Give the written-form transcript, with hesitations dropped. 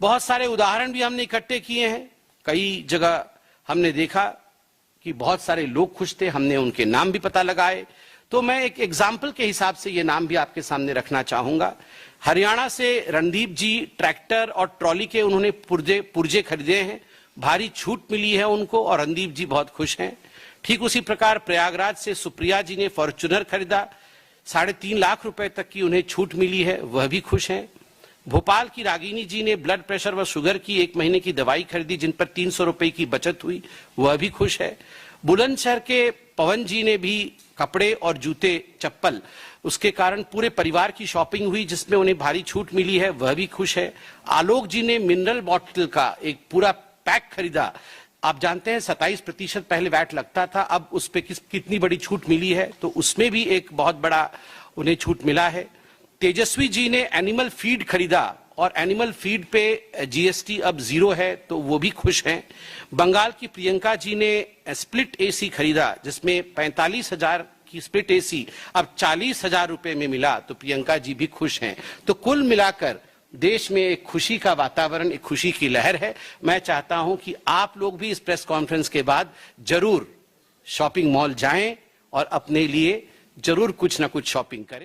बहुत सारे उदाहरण भी हमने इकट्ठे किए हैं। कई जगह हमने देखा कि बहुत सारे लोग खुश थे, हमने उनके नाम भी पता लगाए। तो मैं एक एग्जाम्पल के हिसाब से ये नाम भी आपके सामने रखना चाहूंगा। हरियाणा से रणदीप जी ट्रैक्टर और ट्रॉली के उन्होंने पुर्जे खरीदे हैं, भारी छूट मिली है उनको और रणदीप जी बहुत खुश हैं। ठीक उसी प्रकार प्रयागराज से सुप्रिया जी ने फॉर्च्यूनर खरीदा, 3.5 लाख रुपए तक की उन्हें छूट मिली है, वह भी खुश हैं। भोपाल की रागिनी जी ने ब्लड प्रेशर व शुगर की 1 महीने की दवाई खरीदी, जिन पर 300 रुपए की बचत हुई, वह भी खुश है। बुलंदशहर के पवन जी ने भी कपड़े और जूते चप्पल, उसके कारण पूरे परिवार की शॉपिंग हुई जिसमें उन्हें भारी छूट मिली है, वह भी खुश है। आलोक जी ने मिनरल बॉटल का एक पूरा पैक खरीदा। आप जानते हैं 27% पहले वैट लगता था, अब उस पे कितनी बड़ी छूट मिली है, तो उसमें भी एक बहुत बड़ा उन्हें छूट मिला है। तेजस्वी जी ने एनिमल फीड खरीदा और एनिमल फीड पे जीएसटी अब 0 है, तो वो भी खुश हैं। बंगाल की प्रियंका जी ने स्प्लिट एसी खरीदा, जिसमें 45,000 की स्प्लिट एसी अब 40,000 रुपए में मिला, तो प्रियंका जी भी खुश हैं। तो कुल मिलाकर देश में एक खुशी का वातावरण, एक खुशी की लहर है। मैं चाहता हूं कि आप लोग भी इस प्रेस कॉन्फ्रेंस के बाद जरूर शॉपिंग मॉल जाएं और अपने लिए जरूर कुछ ना कुछ शॉपिंग करें।